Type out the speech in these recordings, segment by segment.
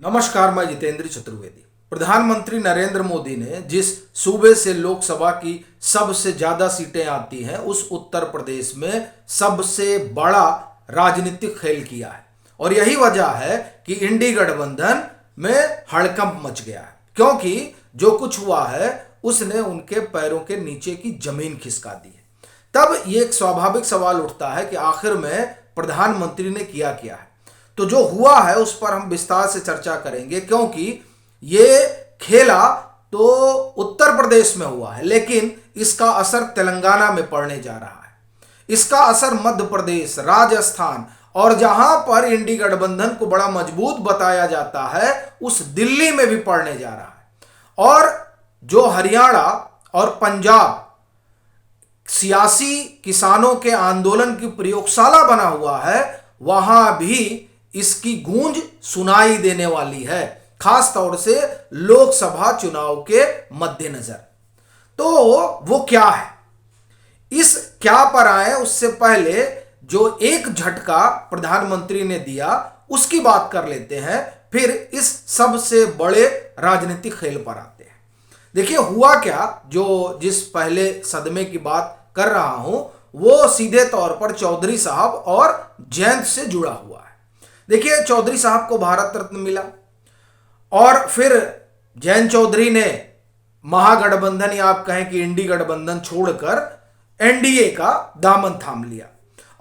नमस्कार, मैं जितेंद्र चतुर्वेदी। प्रधानमंत्री नरेंद्र मोदी ने जिस सूबे से लोकसभा की सबसे ज्यादा सीटें आती हैं उस उत्तर प्रदेश में सबसे बड़ा राजनीतिक खेल किया है और यही वजह है कि इंडी गठबंधन में हड़कंप मच गया है, क्योंकि जो कुछ हुआ है उसने उनके पैरों के नीचे की जमीन खिसका दी है। तब ये एक स्वाभाविक सवाल उठता है कि आखिर में प्रधानमंत्री ने किया क्या है। तो जो हुआ है उस पर हम विस्तार से चर्चा करेंगे, क्योंकि ये खेला तो उत्तर प्रदेश में हुआ है लेकिन इसका असर तेलंगाना में पड़ने जा रहा है, इसका असर मध्य प्रदेश, राजस्थान और जहां पर इंडी गठबंधन को बड़ा मजबूत बताया जाता है उस दिल्ली में भी पड़ने जा रहा है। और जो हरियाणा और पंजाब सियासी किसानों के आंदोलन की प्रयोगशाला बना हुआ है, वहां भी इसकी गूंज सुनाई देने वाली है, खास तौर से लोकसभा चुनाव के मद्देनजर। तो वो क्या है, इस क्या पर आए उससे पहले जो एक झटका प्रधानमंत्री ने दिया उसकी बात कर लेते हैं, फिर इस सबसे बड़े राजनीतिक खेल पर आते हैं। देखिए हुआ क्या, जो जिस पहले सदमे की बात कर रहा हूं वो सीधे तौर पर चौधरी साहब और जयंत से जुड़ा हुआ है। देखिए चौधरी साहब को भारत रत्न मिला और फिर जयंत चौधरी ने महागठबंधन या आप कहें कि इंडी गठबंधन छोड़कर एनडीए का दामन थाम लिया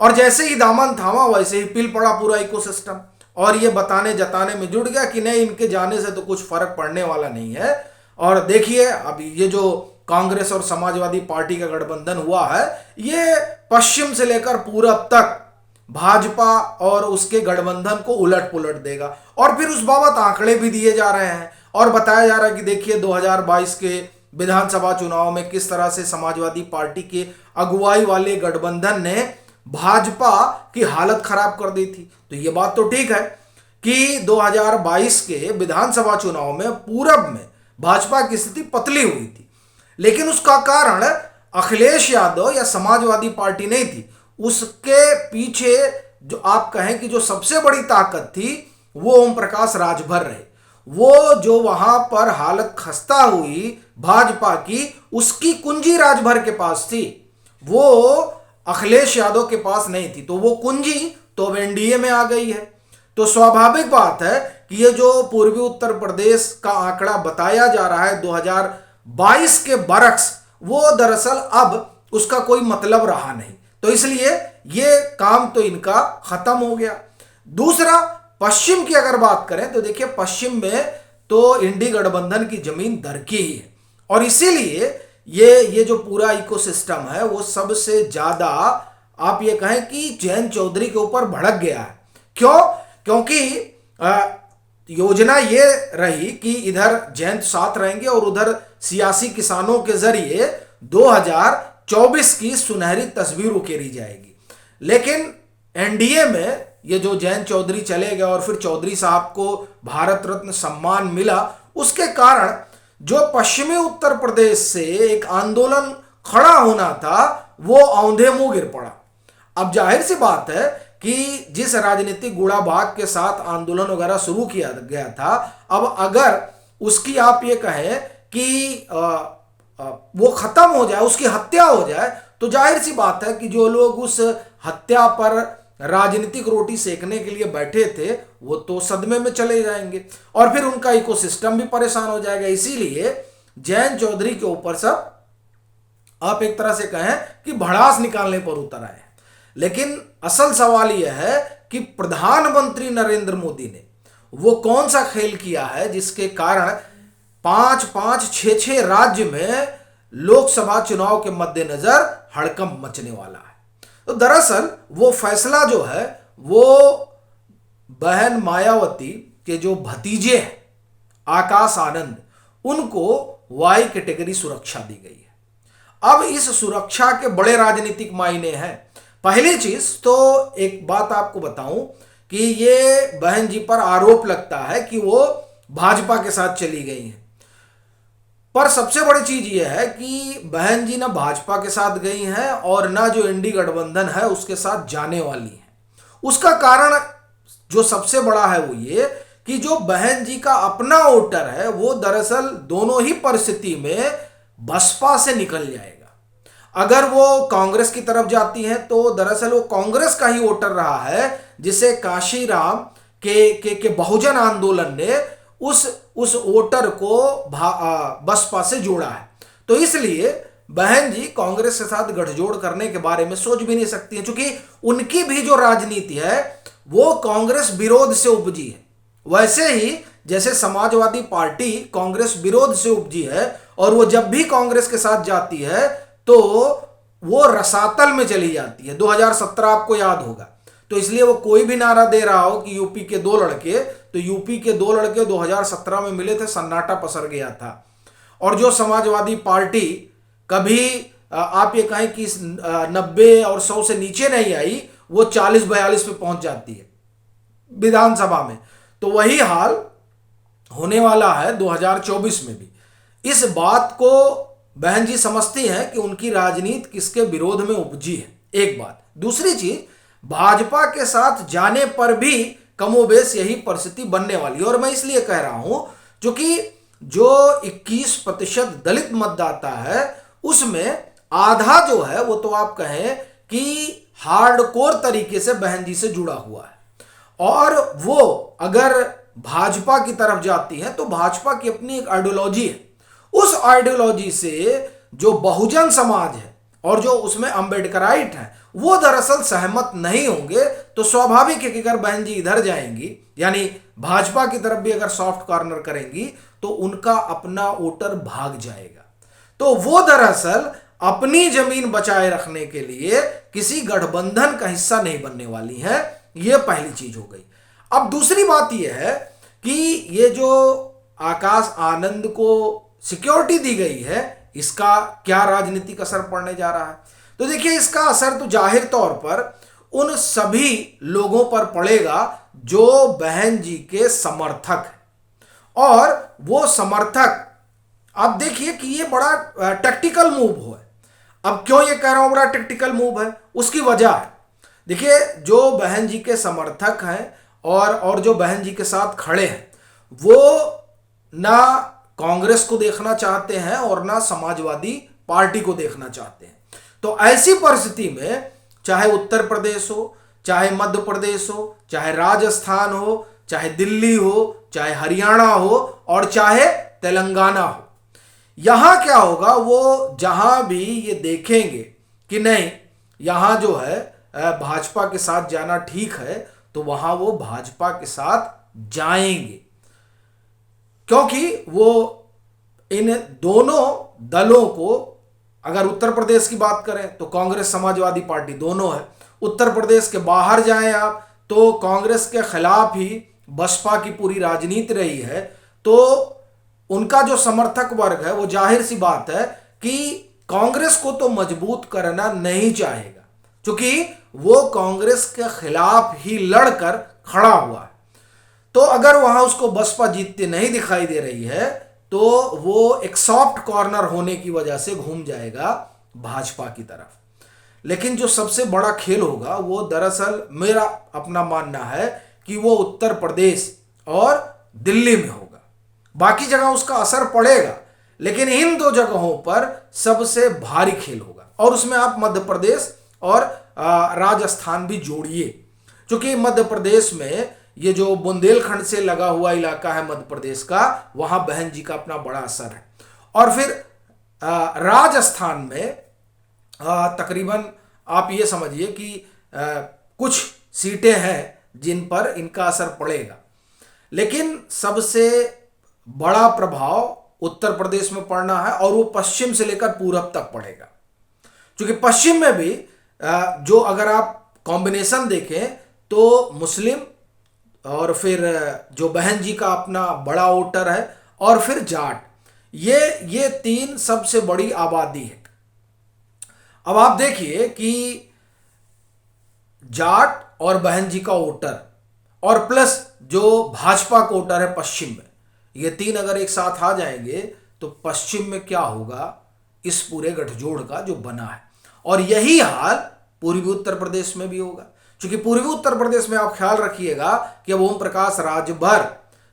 और जैसे ही दामन थामा वैसे ही पिल पड़ा पूरा इकोसिस्टम और ये बताने जताने में जुड़ गया कि नहीं, इनके जाने से तो कुछ फर्क पड़ने वाला नहीं है। और देखिए अब ये जो कांग्रेस और समाजवादी पार्टी का गठबंधन हुआ है ये पश्चिम से लेकर पूरब तक भाजपा और उसके गठबंधन को उलट पुलट देगा। और फिर उस बाबत आंकड़े भी दिए जा रहे हैं और बताया जा रहा है कि देखिए 2022 के विधानसभा चुनाव में किस तरह से समाजवादी पार्टी के अगुवाई वाले गठबंधन ने भाजपा की हालत खराब कर दी थी। तो ये बात तो ठीक है कि 2022 के विधानसभा चुनाव में पूरब में भाजपा की स्थिति पतली हुई थी, लेकिन उसका कारण अखिलेश यादव या समाजवादी पार्टी नहीं थी, उसके पीछे जो आप कहें कि जो सबसे बड़ी ताकत थी वो ओम प्रकाश राजभर रहे। वो जो वहां पर हालत खस्ता हुई भाजपा की, उसकी कुंजी राजभर के पास थी, वो अखिलेश यादव के पास नहीं थी। तो वो कुंजी तो एनडीए में आ गई है। तो स्वाभाविक बात है कि ये जो पूर्वी उत्तर प्रदेश का आंकड़ा बताया जा रहा है 2022 के बरक्स, वो दरअसल अब उसका कोई मतलब रहा नहीं। तो इसलिए ये काम तो इनका खत्म हो गया। दूसरा, पश्चिम की अगर बात करें तो देखिए पश्चिम में तो इंडी गठबंधन की जमीन दरकी ही है और इसीलिए ये जो पूरा इकोसिस्टम है वो सबसे ज्यादा आप ये कहें कि जयंत चौधरी के ऊपर भड़क गया है। क्यों? क्योंकि योजना ये रही कि इधर जयंत साथ रहेंगे और उधर सियासी किसानों के जरिए 2024 की सुनहरी तस्वीर उकेरी जाएगी। लेकिन एनडीए में ये जो जयंत चौधरी चले गए और फिर चौधरी साहब को भारत रत्न सम्मान मिला, उसके कारण जो पश्चिमी उत्तर प्रदेश से एक आंदोलन खड़ा होना था वो औंधे मुंह गिर पड़ा। अब जाहिर सी बात है कि जिस राजनीतिक गुड़ा भाग के साथ आंदोलन वगैरह शुरू किया गया था, अब अगर उसकी आप ये कहें कि वो खत्म हो जाए, उसकी हत्या हो जाए, तो जाहिर सी बात है कि जो लोग उस हत्या पर राजनीतिक रोटी सेकने के लिए बैठे थे वो तो सदमे में चले जाएंगे और फिर उनका इकोसिस्टम भी परेशान हो जाएगा। इसीलिए जयंत चौधरी के ऊपर सब आप एक तरह से कहें कि भड़ास निकालने पर उतर आए। लेकिन असल सवाल यह है कि प्रधानमंत्री नरेंद्र मोदी ने वो कौन सा खेल किया है जिसके कारण 5-5, 6-6 राज्य में लोकसभा चुनाव के मद्देनजर हड़कंप मचने वाला है। तो दरअसल वो फैसला जो है वो बहन मायावती के जो भतीजे हैं आकाश आनंद, उनको वाई कैटेगरी सुरक्षा दी गई है। अब इस सुरक्षा के बड़े राजनीतिक मायने हैं। पहली चीज तो एक बात आपको बताऊं कि ये बहन जी पर आरोप लगता है कि वो भाजपा के साथ चली गई हैं, पर सबसे बड़ी चीज यह है कि बहन जी ना भाजपा के साथ गई हैं और ना जो इंडी गठबंधन है उसके साथ जाने वाली हैं। उसका कारण जो सबसे बड़ा है वो ये कि जो बहन जी का अपना वोटर है वो दरअसल दोनों ही परिस्थिति में बसपा से निकल जाएगा। अगर वो कांग्रेस की तरफ जाती है तो दरअसल वो कांग्रेस का ही वोटर रहा है जिसे काशीराम के बहुजन आंदोलन ने उस वोटर को बसपा से जोड़ा है। तो इसलिए बहन जी कांग्रेस के साथ गठजोड़ करने के बारे में सोच भी नहीं सकती है, क्योंकि उनकी भी जो राजनीति है वो कांग्रेस विरोध से उपजी है। वैसे ही जैसे समाजवादी पार्टी कांग्रेस विरोध से उपजी है और वो जब भी कांग्रेस के साथ जाती है तो वो रसातल में चली जाती है। 2017 आपको याद होगा। तो इसलिए वो कोई भी नारा दे रहा हो कि यूपी के दो लड़के, तो यूपी के दो लड़के 2017 में मिले थे, सन्नाटा पसर गया था। और जो समाजवादी पार्टी कभी आप ये कहें कि 90 और 100 से नीचे नहीं आई, वो 40-42 पे पहुंच जाती है विधानसभा में। तो वही हाल होने वाला है 2024 में भी। इस बात को बहन जी समझती हैं कि उनकी राजनीति किसके विरोध में उपजी है, एक बात। दूसरी चीज, भाजपा के साथ जाने पर भी कमोबेश यही परिस्थिति बनने वाली है। और मैं इसलिए कह रहा हूं क्योंकि जो 21% दलित मतदाता है उसमें आधा जो है वो तो आप कहें कि हार्डकोर तरीके से बहन जी से जुड़ा हुआ है। और वो अगर भाजपा की तरफ जाती है तो भाजपा की अपनी एक आइडियोलॉजी है। उस आइडियोलॉजी से जो बहुजन समाज है और जो उसमें अंबेडकराइट है वो दरअसल सहमत नहीं होंगे। तो स्वाभाविक है कि अगर बहन जी इधर जाएंगी, यानी भाजपा की तरफ भी अगर सॉफ्ट कॉर्नर करेंगी, तो उनका अपना वोटर भाग जाएगा। तो वो दरअसल अपनी जमीन बचाए रखने के लिए किसी गठबंधन का हिस्सा नहीं बनने वाली है। ये पहली चीज हो गई। अब दूसरी बात यह है कि ये जो आकाश आनंद को सिक्योरिटी दी गई है, इसका क्या राजनीतिक असर पड़ने जा रहा है? तो देखिए, इसका असर तो जाहिर तौर पर उन सभी लोगों पर पड़ेगा जो बहन जी के समर्थक हैं। और वो समर्थक, आप देखिए कि ये बड़ा टैक्टिकल मूव हुआ है। अब क्यों ये कह रहा हूं बड़ा टैक्टिकल मूव है, उसकी वजह है। देखिए, जो बहन जी के समर्थक हैं और जो बहन जी के साथ खड़े हैं, वो ना कांग्रेस को देखना चाहते हैं और ना समाजवादी पार्टी को देखना चाहते हैं। तो ऐसी परिस्थिति में चाहे उत्तर प्रदेश हो, चाहे मध्य प्रदेश हो, चाहे राजस्थान हो, चाहे दिल्ली हो, चाहे हरियाणा हो और चाहे तेलंगाना हो, यहां क्या होगा, वो जहां भी ये देखेंगे कि नहीं यहां जो है भाजपा के साथ जाना ठीक है, तो वहां वो भाजपा के साथ जाएंगे। क्योंकि वो इन दोनों दलों को, अगर उत्तर प्रदेश की बात करें तो कांग्रेस समाजवादी पार्टी दोनों है। उत्तर प्रदेश के बाहर जाएं आप तो कांग्रेस के खिलाफ ही बसपा की पूरी राजनीति रही है। तो उनका जो समर्थक वर्ग है वो जाहिर सी बात है कि कांग्रेस को तो मजबूत करना नहीं चाहेगा, क्योंकि वो कांग्रेस के खिलाफ ही लड़कर खड़ा हुआ है। तो अगर वहां उसको बसपा जीतते नहीं दिखाई दे रही है तो वो एक सॉफ्ट कॉर्नर होने की वजह से घूम जाएगा भाजपा की तरफ। लेकिन जो सबसे बड़ा खेल होगा वो दरअसल मेरा अपना मानना है कि वो उत्तर प्रदेश और दिल्ली में होगा। बाकी जगह उसका असर पड़ेगा, लेकिन इन दो जगहों पर सबसे भारी खेल होगा। और उसमें आप मध्य प्रदेश और राजस्थान भी जोड़िए, क्योंकि मध्य प्रदेश में ये जो बुंदेलखंड से लगा हुआ इलाका है मध्य प्रदेश का, वहां बहन जी का अपना बड़ा असर है। और फिर राजस्थान में तकरीबन आप ये समझिए कि कुछ सीटें हैं जिन पर इनका असर पड़ेगा, लेकिन सबसे बड़ा प्रभाव उत्तर प्रदेश में पड़ना है और वो पश्चिम से लेकर पूरब तक पड़ेगा। क्योंकि पश्चिम में भी जो अगर आप कॉम्बिनेशन देखें तो मुस्लिम और फिर जो बहन जी का अपना बड़ा वोटर है और फिर जाट, ये तीन सबसे बड़ी आबादी है। अब आप देखिए कि जाट और बहन जी का वोटर और प्लस जो भाजपा का वोटर है पश्चिम में, ये तीन अगर एक साथ आ जाएंगे तो पश्चिम में क्या होगा इस पूरे गठजोड़ का जो बना है। और यही हाल पूर्वी उत्तर प्रदेश में भी होगा, क्योंकि पूर्वी उत्तर प्रदेश में आप ख्याल रखिएगा कि अब ओम प्रकाश राजभर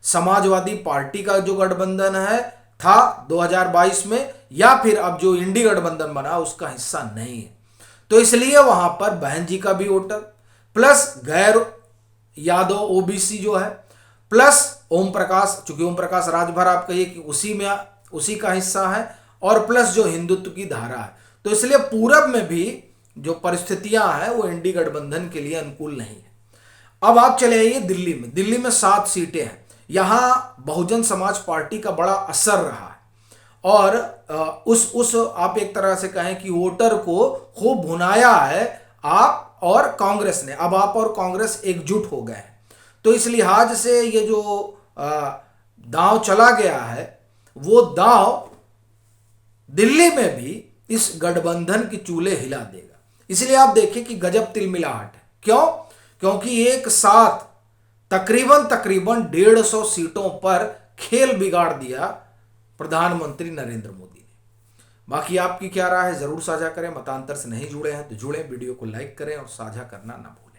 समाजवादी पार्टी का जो गठबंधन है था 2022 में, या फिर अब जो इंडी गठबंधन बना उसका हिस्सा नहीं है। तो इसलिए वहां पर बहन जी का भी वोटर प्लस गैर यादव ओबीसी जो है प्लस ओम प्रकाश, चूंकि ओम प्रकाश राजभर आप कहिए कि उसी का हिस्सा है, और प्लस जो हिंदुत्व की धारा है, तो इसलिए पूरब में भी जो परिस्थितियां हैं वो इंडी गठबंधन के लिए अनुकूल नहीं है। अब आप चले आइए दिल्ली में। दिल्ली में 7 सीटें हैं। यहां बहुजन समाज पार्टी का बड़ा असर रहा है, और उस आप एक तरह से कहें कि वोटर को खूब भुनाया है आप और कांग्रेस ने। अब आप और कांग्रेस एकजुट हो गए हैं, तो इस लिहाज से ये जो दांव चला गया है वो दांव दिल्ली में भी इस गठबंधन की चूल्हे हिला देगा। इसलिए आप देखिए कि गजब तिलमिलाहट है। क्यों? क्योंकि एक साथ तकरीबन 150 सीटों पर खेल बिगाड़ दिया प्रधानमंत्री नरेंद्र मोदी ने। बाकी आपकी क्या राय है जरूर साझा करें। मतांतर से नहीं जुड़े हैं तो जुड़े, वीडियो को लाइक करें और साझा करना ना भूलें।